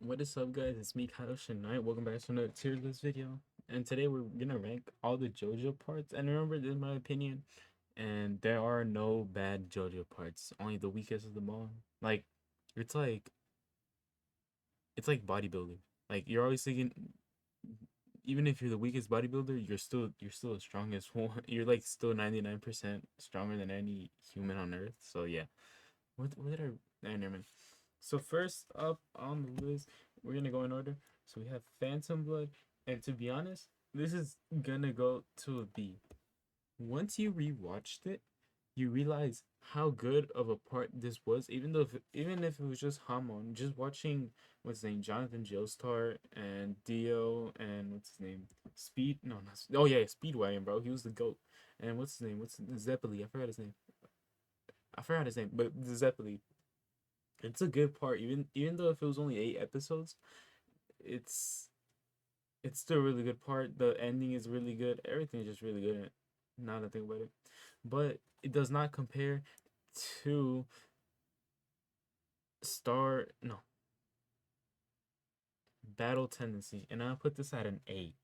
What is up, guys? It's me, Kyle Tonight. Welcome back to another tier list video. And today we're gonna rank all the JoJo parts. And remember, this is my opinion. And there are no bad JoJo parts. Only the weakest of them all. Like, it's like it's like bodybuilding. Like you're always thinking, even if you're the weakest bodybuilder, you're still the strongest one. You're like still 99% stronger than any human on earth. So yeah. What did never mind. So first up on the list, we're gonna go in order. So we have Phantom Blood, and to be honest, this is gonna go to a B. Once you rewatched it, you realize how good of a part this was. Even if it was just Hamon, just watching what's his name, Jonathan Joestar and Dio and what's his name, Speed. No, not. Oh yeah, Speedwagon, bro. He was the goat. And what's his name? What's Zeppeli? I forgot his name. But the Zeppeli. It's a good part, even though if it was only 8 episodes, it's it's still a really good part. The ending is really good. Everything is just really good. Now that I think about it, but it does not compare to Star no Battle Tendency, and I'll put this at an A.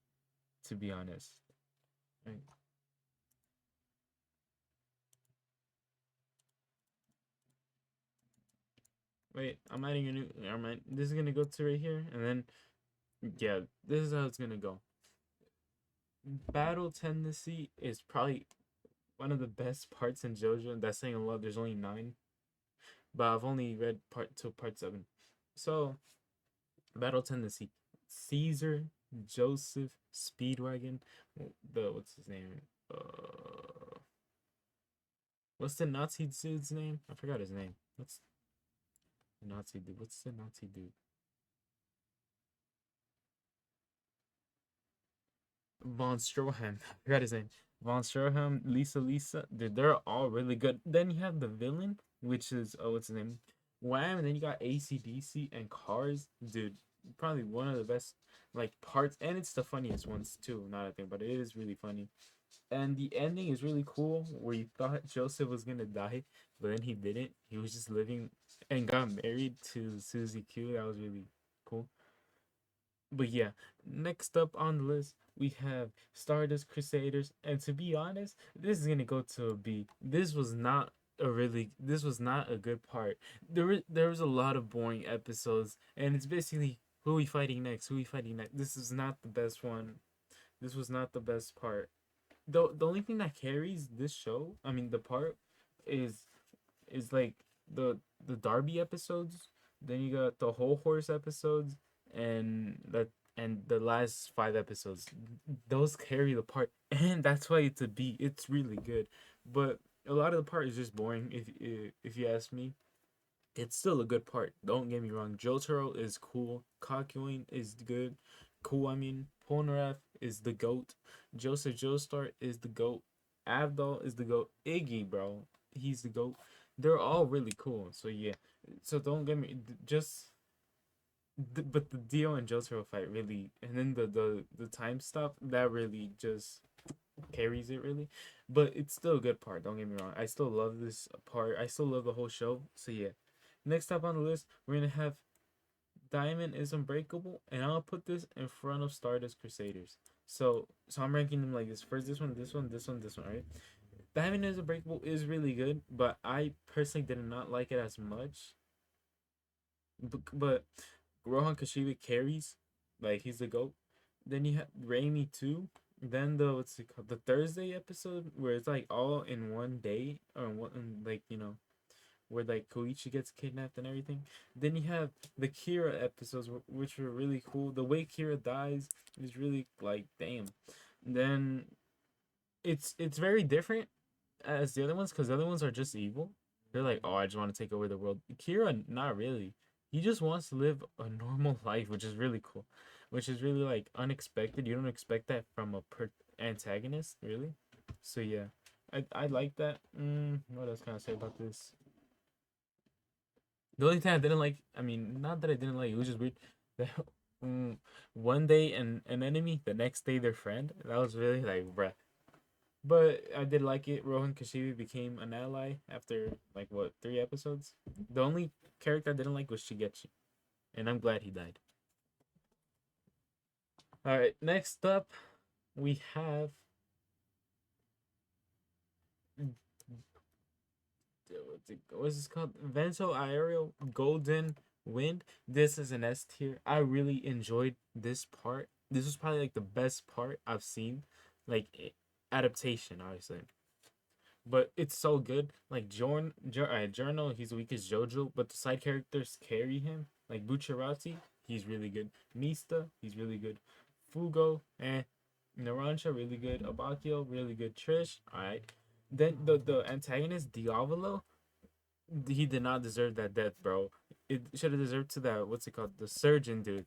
To be honest, right? Wait, I'm adding a new. Never mind. This is gonna go to right here, and then yeah, this is how it's gonna go. Battle Tendency is probably one of the best parts in JoJo. That's saying a lot. There's only 9, but I've only read part to part 7. So Battle Tendency, Caesar, Joseph, Speedwagon, the what's his name? What's the Nazi dude's name? I forgot his name. What's the Nazi dude? What's the Nazi dude? Von Stroheim. I forgot his name. Von Stroheim, Lisa. Dude, they're all really good. Then you have the villain, which is what's his name? Wham, and then you got ACDC and Cars. Dude, probably one of the best like parts, and it's the funniest ones too. Not a thing, but it is really funny. And the ending is really cool, where you thought Joseph was gonna die, but then he didn't. He was just living and got married to Susie Q. That was really cool. But yeah, next up on the list we have Stardust Crusaders, and to be honest, this is gonna go to a B. This was not a good part. There was a lot of boring episodes, and it's basically who we fighting next, who we fighting next. This is not the best one. This was not the best part. The only thing that carries this show, I mean the part, is like the Darby episodes. Then you got the whole horse episodes, and the last 5 episodes. Those carry the part, and that's why it's a B. It's really good, but a lot of the part is just boring. If you ask me, it's still a good part. Don't get me wrong. Jotaro is cool. Kakyoin is good. Cool. I mean, Polnareff is the goat. Joseph Joestar is the goat. Abdul is the goat. Iggy, bro, he's the goat. They're all really cool. So yeah. So don't get me just. But the Dio and Jotaro fight really, and then the time stuff that really just carries it really, but it's still a good part. Don't get me wrong. I still love this part. I still love the whole show. So yeah. Next up on the list, we're gonna have Diamond is Unbreakable, and I'll put this in front of Stardust Crusaders. So I'm ranking them like this. First, this one, this one, this one, this one. Right? Diamond is Unbreakable is really good, but I personally did not like it as much. But Rohan Kishibe carries, like he's the goat. Then you have Raimi too. Then the what's it called? The Thursday episode where it's like all in one day, or one, like where like Koichi gets kidnapped and everything. Then you have the Kira episodes, which were really cool. The way Kira dies is really like damn. Then it's very different as the other ones, because the other ones are just evil. They're like, oh, I just want to take over the world. Kira, not really. He just wants to live a normal life, which is really cool, which is really like unexpected. You don't expect that from a antagonist, really. So yeah, I like that. What else can I say about this? The only thing I didn't like, I mean, not that I didn't like, it was just weird. That one day an enemy, the next day their friend. That was really like, bruh. But I did like it. Rohan Kashibi became an ally after like what 3 episodes. The only character I didn't like was Shigechi, and I'm glad he died. All right, next up we have what's this called? Vento Aerial Golden Wind. This is an S tier. I really enjoyed this part. This was probably like the best part I've seen, like adaptation, obviously. But it's so good. Like Giorno, he's weak as Jojo, but the side characters carry him. Like Bucciarati, he's really good. Mista, he's really good. Fugo, Narancia, really good. Abakio, really good. Trish, alright. Then the antagonist, Diavolo, he did not deserve that death, bro. It should have deserved to that, what's it called? The surgeon dude.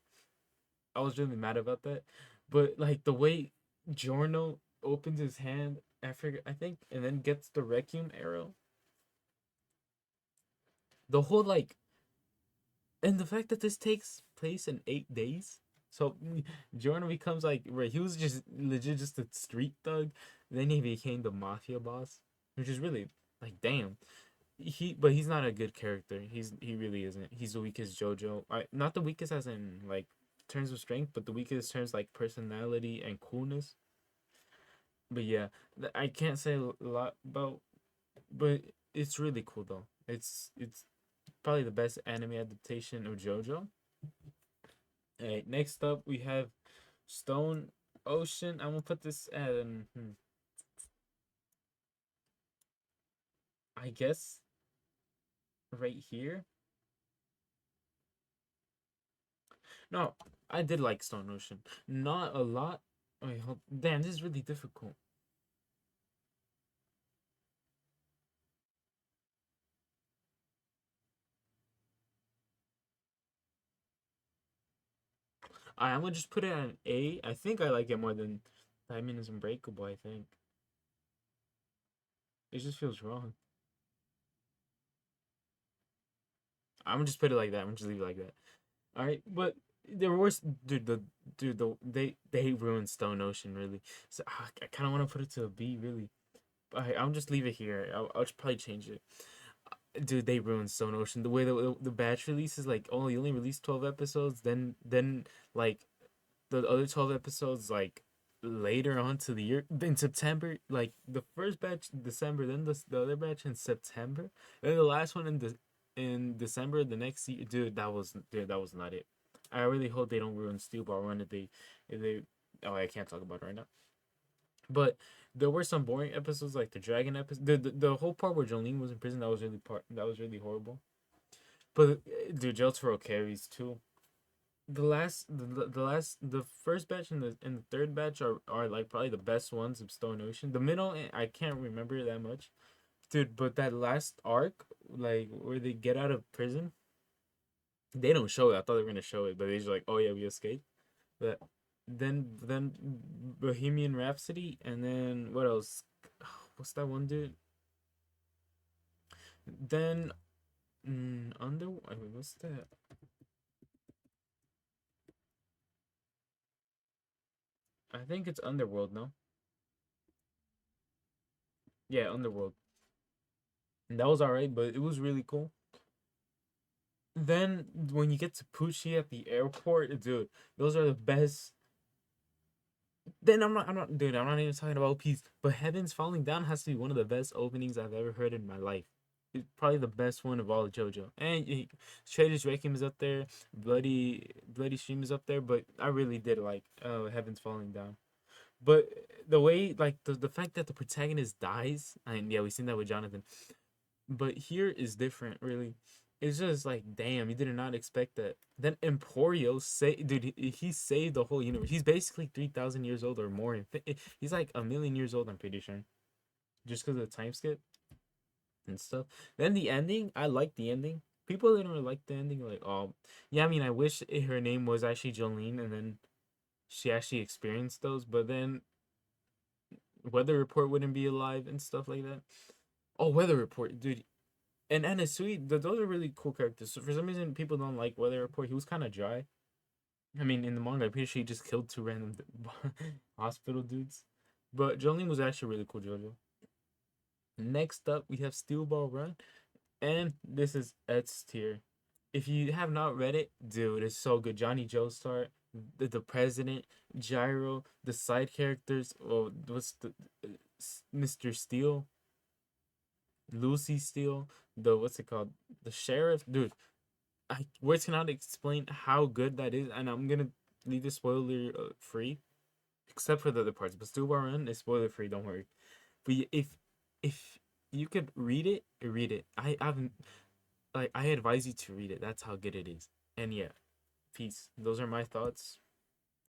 I was really mad about that. But like the way Giorno opens his hand after I think and then gets the Requiem arrow. The whole like and the fact that this takes place in 8 days. So Giorno becomes like where he was just legit just a street thug. Then he became the mafia boss. Which is really like damn. But he's not a good character. He really isn't. He's the weakest JoJo. Not the weakest as in like terms of strength, but the weakest terms like personality and coolness. But yeah, I can't say a lot about, but it's really cool though. It's probably the best anime adaptation of JoJo. Alright, next up we have Stone Ocean. I'm gonna put this at I guess right here. No, I did like Stone Ocean. Not a lot. Wait, damn, this is really difficult. I'm gonna just put it at an A. I think I like it more than Diamond is Unbreakable. I think it just feels wrong. I'm gonna just put it like that. I'm gonna just leave it like that. All right, but there was they ruined Stone Ocean really. So I kind of want to put it to a B really. But I'll just leave it here. I'll just probably change it. Dude, they ruined Stone Ocean. The way the batch release is like, oh, you only released 12 episodes. Then like the other 12 episodes like later on to the year in September. Like the first batch in December, then the other batch in September, then the last one in December the next year. Dude, that was not it. I really hope they don't ruin Steel Ball Run if they. Oh, I can't talk about it right now. But there were some boring episodes like the dragon episode. The whole part where Jolene was in prison that was really horrible. But dude, Jotaro carries too. The first batch and the third batch are like probably the best ones of Stone Ocean. The middle I can't remember that much, dude. But that last arc, like where they get out of prison, they don't show it. I thought they were gonna show it, but they just like, oh yeah, we escaped. But then Bohemian Rhapsody, and then what else? What's that one dude? Then what's that? I think it's Underworld. No, yeah, Underworld. And that was alright, but it was really cool. Then when you get to Poochie at the airport, dude, those are the best. Then dude, I'm not even talking about peace. But Heaven's Falling Down has to be one of the best openings I've ever heard in my life. It's probably the best one of all of JoJo. And Trader's Requiem is up there, Bloody Stream is up there, but I really did like Heaven's Falling Down. But the way, like the fact that the protagonist dies, and yeah, we've seen that with Jonathan. But here is different, really. It's just like, damn, you did not expect that. Then Emporio say, dude, he saved the whole universe. He's basically 3,000 years old or more. He's like a million years old. I'm pretty sure, just because of the time skip and stuff. Then the ending, I like the ending. People didn't really like the ending. Like, oh, yeah, I mean, I wish her name was actually Jolene, and then she actually experienced those. But then Weather Report wouldn't be alive and stuff like that. Oh, Weather Report, dude. And Anasui, those are really cool characters. So for some reason, people don't like Weather Report. He was kind of dry. I mean, in the manga, I'm pretty sure he just killed two random hospital dudes. But Jolene was actually really cool, Jojo. Next up, we have Steel Ball Run, and this is S tier. If you have not read it, dude, it's so good. Johnny Joestar, the president, Gyro, the side characters. Oh, what's the Mr. Steele, Lucy Steele, the what's it called, the sheriff, dude. I words cannot explain how good that is, and I'm gonna leave the spoiler free, except for the other parts. But still, Run is spoiler free. Don't worry. But if you could read it, read it. I advise you to read it. That's how good it is. And yeah, peace. Those are my thoughts.